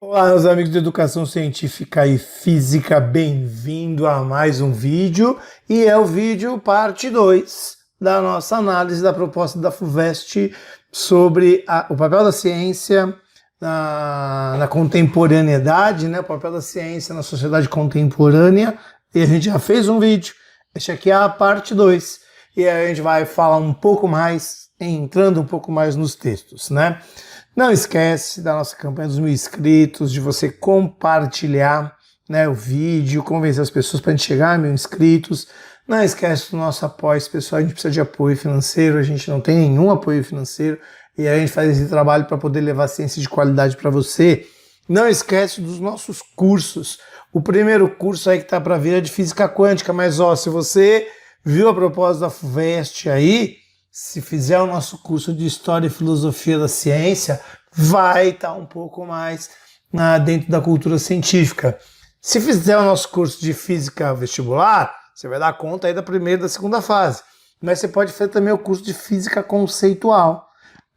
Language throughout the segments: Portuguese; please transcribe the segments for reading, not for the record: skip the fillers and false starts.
Olá, meus amigos de Educação Científica e Física, bem-vindo a mais um vídeo, e é o vídeo parte 2 da nossa análise da proposta da FUVEST sobre o papel da ciência na contemporaneidade, né? O papel da ciência na sociedade contemporânea, e a gente já fez um vídeo, este aqui é a parte 2, e aí a gente vai falar um pouco mais, entrando um pouco mais nos textos, né? Não esquece da nossa campanha dos 1.000 inscritos, de você compartilhar, né, o vídeo, convencer as pessoas para a gente chegar a 1.000 inscritos. Não esquece do nosso apoio, pessoal, a gente precisa de apoio financeiro, a gente não tem nenhum apoio financeiro e a gente faz esse trabalho para poder levar ciência de qualidade para você. Não esquece dos nossos cursos. O primeiro curso aí que está para vir é de Física Quântica, mas ó, se você viu a proposta da FUVEST aí, se fizer o nosso curso de História e Filosofia da Ciência, vai estar um pouco mais dentro da cultura científica. Se fizer o nosso curso de Física Vestibular, você vai dar conta aí da primeira e da segunda fase. Mas você pode fazer também o curso de Física Conceitual,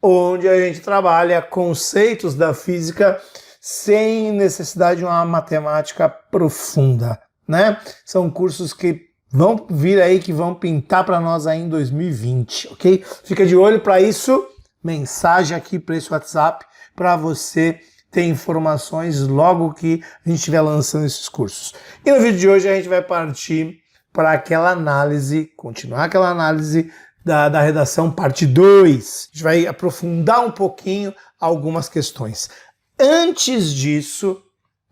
onde a gente trabalha conceitos da física sem necessidade de uma matemática profunda, né? São cursos que vão vir aí, que vão pintar para nós aí em 2020, ok? Fica de olho para isso, mensagem aqui para esse WhatsApp, para você ter informações logo que a gente estiver lançando esses cursos. E no vídeo de hoje a gente vai partir para aquela análise, continuar aquela análise da redação parte 2. A gente vai aprofundar um pouquinho algumas questões. Antes disso,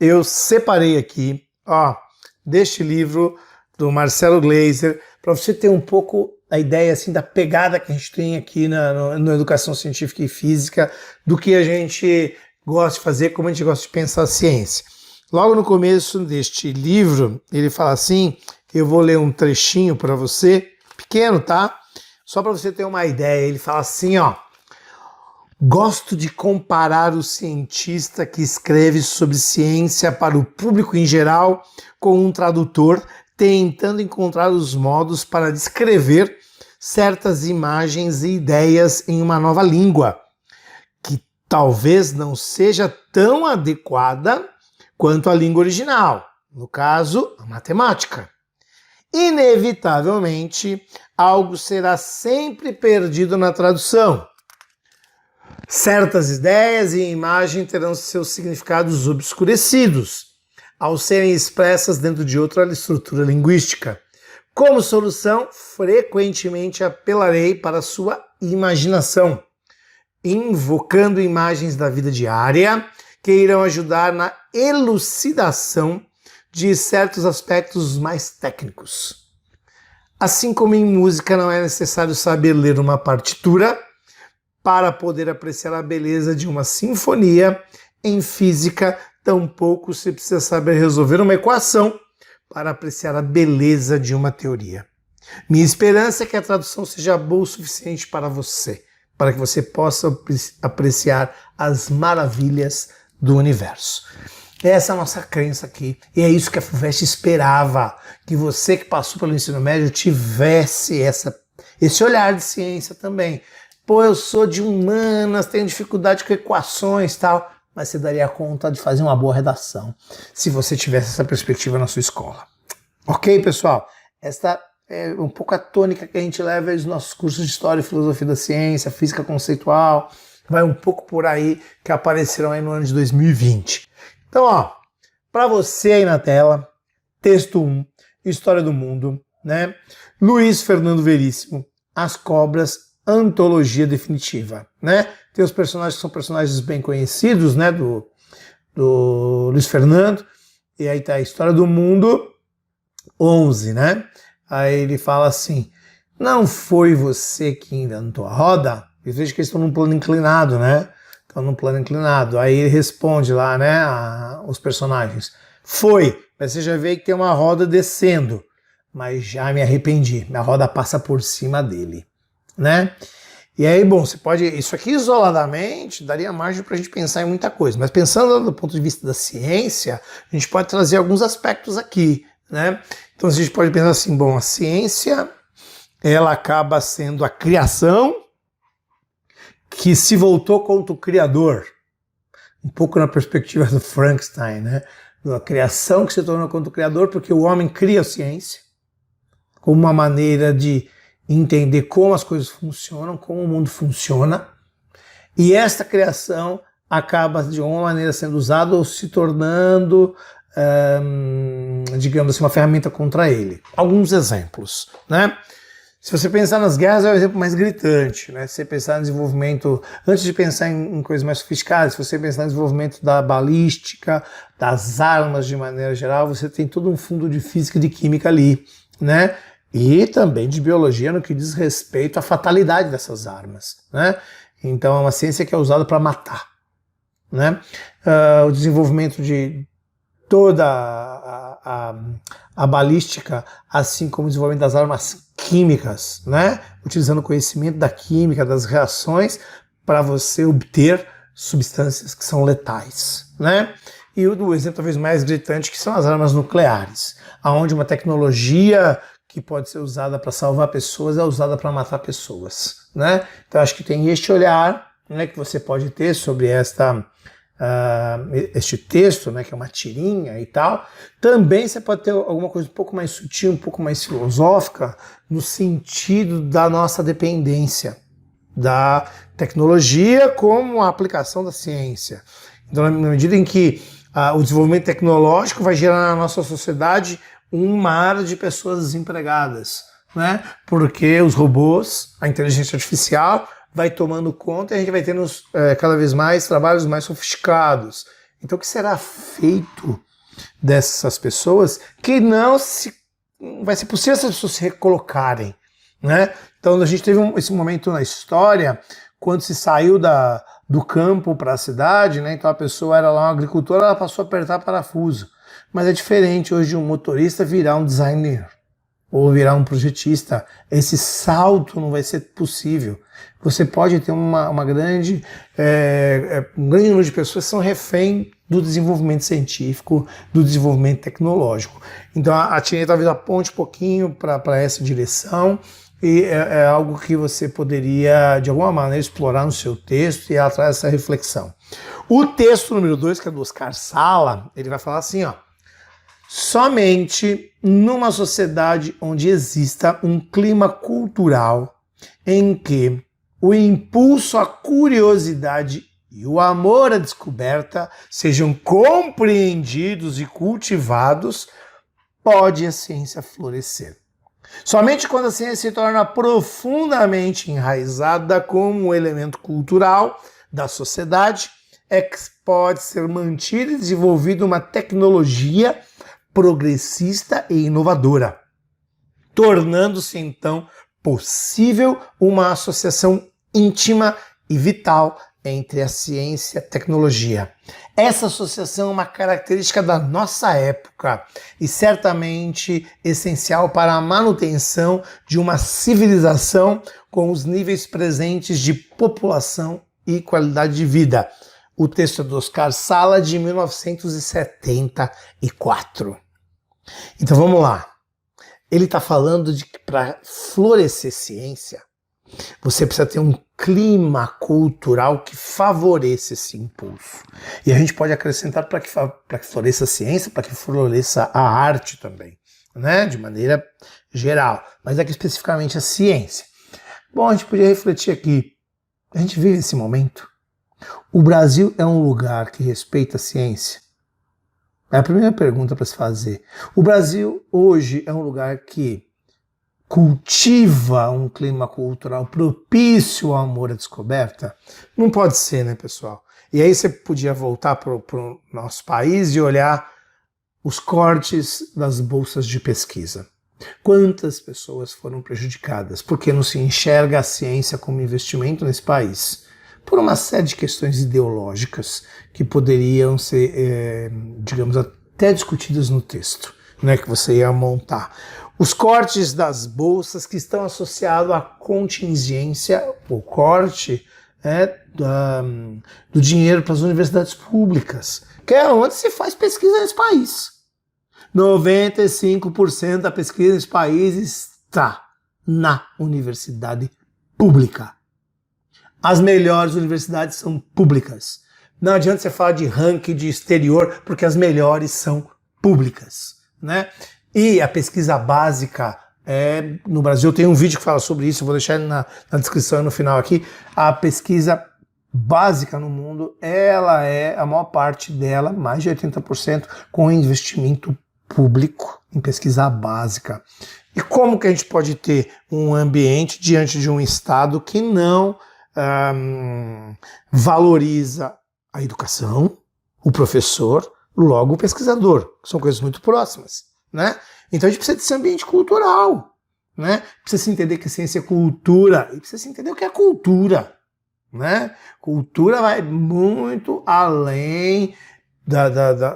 eu separei aqui, ó, deste livro do Marcelo Gleiser, para você ter um pouco a ideia assim da pegada que a gente tem aqui na Educação Científica e Física, do que a gente gosta de fazer, como a gente gosta de pensar a ciência. Logo no começo deste livro, ele fala assim, eu vou ler um trechinho para você, pequeno, tá? Só para você ter uma ideia, ele fala assim, ó: gosto de comparar o cientista que escreve sobre ciência para o público em geral com um tradutor tentando encontrar os modos para descrever certas imagens e ideias em uma nova língua, que talvez não seja tão adequada quanto a língua original, no caso, a matemática. Inevitavelmente, algo será sempre perdido na tradução. Certas ideias e imagens terão seus significados obscurecidos, ao serem expressas dentro de outra estrutura linguística. Como solução, frequentemente apelarei para a sua imaginação, invocando imagens da vida diária que irão ajudar na elucidação de certos aspectos mais técnicos. Assim como em música não é necessário saber ler uma partitura para poder apreciar a beleza de uma sinfonia, em física tampouco se precisa saber resolver uma equação para apreciar a beleza de uma teoria. Minha esperança é que a tradução seja boa o suficiente para você, para que você possa apreciar as maravilhas do universo. Essa é a nossa crença aqui, e é isso que a FUVEST esperava, que você que passou pelo ensino médio tivesse esse olhar de ciência também. Pô, eu sou de humanas, tenho dificuldade com equações e tal, mas você daria conta de fazer uma boa redação se você tivesse essa perspectiva na sua escola. Ok, pessoal? Esta é um pouco a tônica que a gente leva aos nossos cursos de História e Filosofia da Ciência, Física Conceitual, vai um pouco por aí que aparecerão aí no ano de 2020. Então, ó, para você aí na tela, texto 1, História do Mundo, né? Luiz Fernando Veríssimo, As Cobras, Antologia Definitiva, né? Tem os personagens que são personagens bem conhecidos, né, do Luiz Fernando, e aí tá a História do Mundo 11, né? Aí ele fala assim, não foi você que inventou a roda? E veja que eles estão num plano inclinado, né? Estão num plano inclinado. Aí ele responde lá, né, os personagens, foi, mas você já vê que tem uma roda descendo, mas já me arrependi, minha roda passa por cima dele, né? E aí, bom, você pode, isso aqui isoladamente daria margem para a gente pensar em muita coisa, mas pensando do ponto de vista da ciência, a gente pode trazer alguns aspectos aqui, né? Então a gente pode pensar assim, bom, a ciência, ela acaba sendo a criação que se voltou contra o Criador, um pouco na perspectiva do Frankenstein, né? Da criação que se torna contra o Criador, porque o homem cria a ciência como uma maneira de entender como as coisas funcionam, como o mundo funciona, e esta criação acaba de alguma maneira sendo usada ou se tornando, digamos assim, uma ferramenta contra ele. Alguns exemplos, né? Se você pensar nas guerras, é o exemplo mais gritante, né? Se você pensar no desenvolvimento, antes de pensar em coisas mais sofisticadas, se você pensar no desenvolvimento da balística, das armas de maneira geral, você tem todo um fundo de física e de química ali, né? E também de biologia no que diz respeito à fatalidade dessas armas, né? Então é uma ciência que é usada para matar, né? O desenvolvimento de toda a balística, assim como o desenvolvimento das armas químicas, né? Utilizando o conhecimento da química, das reações, para você obter substâncias que são letais, né? E o exemplo talvez mais gritante, que são as armas nucleares, onde uma tecnologia que pode ser usada para salvar pessoas é usada para matar pessoas, né? Então acho que tem este olhar, né, que você pode ter sobre este texto, né, que é uma tirinha e tal. Também você pode ter alguma coisa um pouco mais sutil, um pouco mais filosófica, no sentido da nossa dependência da tecnologia como a aplicação da ciência. Então, na medida em que o desenvolvimento tecnológico vai gerar na nossa sociedade um mar de pessoas desempregadas, né? Porque os robôs, a inteligência artificial, vai tomando conta e a gente vai tendo cada vez mais trabalhos mais sofisticados. Então, o que será feito dessas pessoas que não vai ser possível essas pessoas se recolocarem, né? Então, a gente teve esse momento na história, quando se saiu do campo para a cidade, né? Então, a pessoa era lá uma agricultora, ela passou a apertar parafuso. Mas é diferente hoje de um motorista virar um designer ou virar um projetista. Esse salto não vai ser possível. Você pode ter um grande número de pessoas que são refém do desenvolvimento científico, do desenvolvimento tecnológico. Então a Tirinha talvez aponte um pouquinho para essa direção, e é algo que você poderia, de alguma maneira, explorar no seu texto, e ela traz essa reflexão. O texto número 2, que é do Oscar Sala, ele vai falar assim, ó: somente numa sociedade onde exista um clima cultural em que o impulso à curiosidade e o amor à descoberta sejam compreendidos e cultivados, pode a ciência florescer. Somente quando a ciência se torna profundamente enraizada como um elemento cultural da sociedade é que pode ser mantida e desenvolvida uma tecnologia progressista e inovadora, tornando-se então possível uma associação íntima e vital entre a ciência e a tecnologia. Essa associação é uma característica da nossa época e certamente essencial para a manutenção de uma civilização com os níveis presentes de população e qualidade de vida. O texto é do Oscar Sala, de 1974. Então vamos lá. Ele está falando de que para florescer ciência, você precisa ter um clima cultural que favoreça esse impulso. E a gente pode acrescentar para que floresça a ciência, para que floresça a arte também, né? De maneira geral. Mas aqui especificamente a ciência. Bom, a gente podia refletir aqui. A gente vive esse momento. O Brasil é um lugar que respeita a ciência? É a primeira pergunta para se fazer. O Brasil hoje é um lugar que cultiva um clima cultural propício ao amor à descoberta? Não pode ser, né, pessoal? E aí você podia voltar para o nosso país e olhar os cortes das bolsas de pesquisa. Quantas pessoas foram prejudicadas porque não se enxerga a ciência como investimento nesse país? Por uma série de questões ideológicas que poderiam ser, digamos, até discutidas no texto, né, que você ia montar. Os cortes das bolsas que estão associados à contingência, o corte do dinheiro para as universidades públicas, que é onde se faz pesquisa nesse país. 95% da pesquisa nesse país está na universidade pública. As melhores universidades são públicas. Não adianta você falar de ranking de exterior, porque as melhores são públicas, né? E a pesquisa básica, no Brasil tem um vídeo que fala sobre isso, eu vou deixar ele na descrição e no final aqui. A pesquisa básica no mundo, ela é, a maior parte dela, mais de 80%, com investimento público em pesquisa básica. E como que a gente pode ter um ambiente diante de um Estado que não valoriza a educação, o professor, logo o pesquisador? São coisas muito próximas, né? Então a gente precisa desse ambiente cultural, né? Precisa se entender que ciência é cultura, e precisa se entender o que é cultura, né? Cultura vai muito além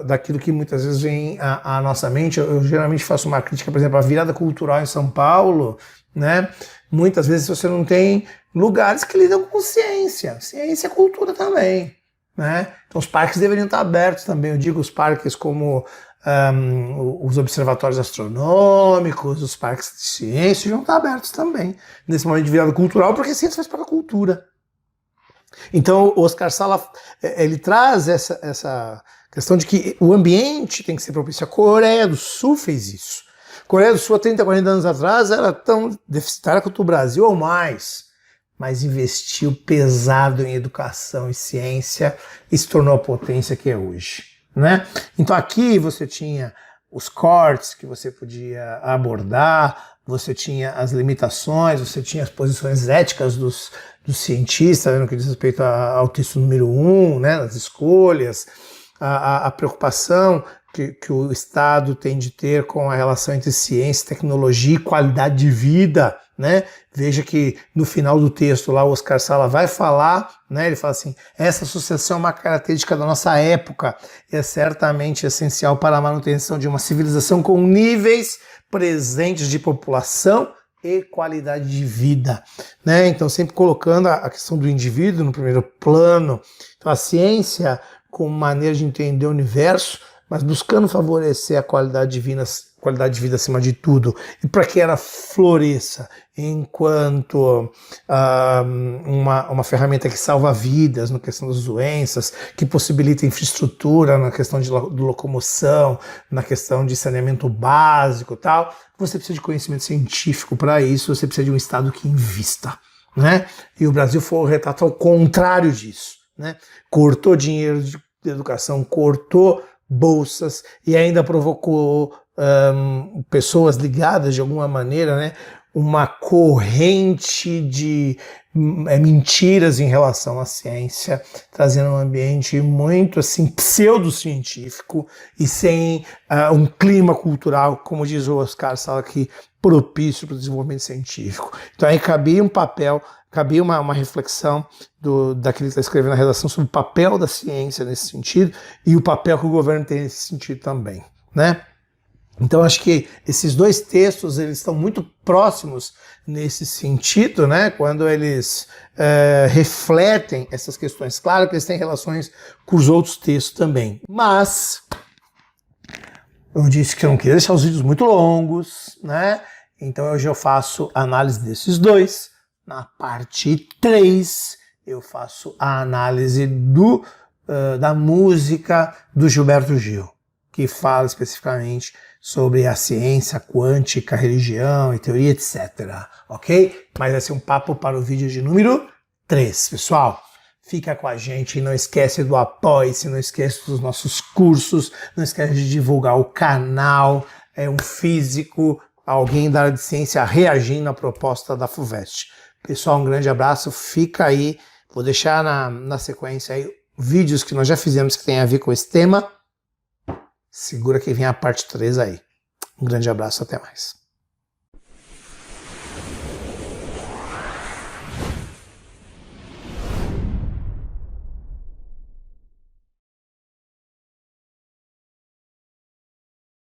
daquilo que muitas vezes vem à nossa mente. Eu geralmente faço uma crítica, por exemplo, à virada cultural em São Paulo, né? Muitas vezes você não tem lugares que lidam com ciência. Ciência é cultura também, né? Então os parques deveriam estar abertos também. Eu digo os parques como os observatórios astronômicos, os parques de ciência deviam estar abertos também nesse momento de virada cultural, porque a ciência faz parte da cultura. Então o Oscar Sala, ele traz essa questão de que o ambiente tem que ser propício. A Coreia do Sul fez isso. A Coreia do Sul, há 30, 40 anos atrás, era tão deficitária quanto o Brasil ou mais, mas investiu pesado em educação e ciência e se tornou a potência que é hoje, né? Então aqui você tinha os cortes que você podia abordar, você tinha as limitações, você tinha as posições éticas dos cientistas, no que diz respeito ao texto número 1, né, as escolhas, a preocupação que o Estado tem de ter com a relação entre ciência, tecnologia e qualidade de vida, né? Veja que no final do texto lá o Oscar Sala vai falar, né? Ele fala assim: essa associação é uma característica da nossa época e é certamente essencial para a manutenção de uma civilização com níveis presentes de população e qualidade de vida, né? Então sempre colocando a questão do indivíduo no primeiro plano. Então a ciência como maneira de entender o universo, mas buscando favorecer a qualidade de vida acima de tudo, e para que ela floresça enquanto uma ferramenta que salva vidas na questão das doenças, que possibilita infraestrutura na questão de locomoção, na questão de saneamento básico e tal. Você precisa de conhecimento científico para isso, você precisa de um Estado que invista, né? E o Brasil foi o retrato ao contrário disso, né? Cortou dinheiro de educação, cortou bolsas e ainda provocou pessoas ligadas de alguma maneira, né, uma corrente de mentiras em relação à ciência, trazendo um ambiente muito assim pseudocientífico e sem um clima cultural, como diz o Oscar Sala aqui, propício para o desenvolvimento científico. Então aí cabia um papel, cabia uma reflexão daquele que está escrevendo a redação sobre o papel da ciência nesse sentido e o papel que o governo tem nesse sentido também, né? Então acho que esses dois textos eles estão muito próximos nesse sentido, né? Quando eles refletem essas questões. Claro que eles têm relações com os outros textos também, mas eu disse que eu não queria deixar os vídeos muito longos, né? Então hoje eu faço análise desses dois. Na parte 3 eu faço a análise da música do Gilberto Gil, que fala especificamente sobre a ciência quântica, religião e teoria, etc. Ok? Mas vai ser um papo para o vídeo de número 3, pessoal. Fica com a gente, não esquece do apoie-se, não esquece dos nossos cursos, não esquece de divulgar o canal, um físico, alguém da área de ciência reagindo à proposta da FUVEST. Pessoal, um grande abraço, fica aí, vou deixar na sequência aí vídeos que nós já fizemos que tem a ver com esse tema. Segura que vem a parte 3 aí. Um grande abraço, até mais.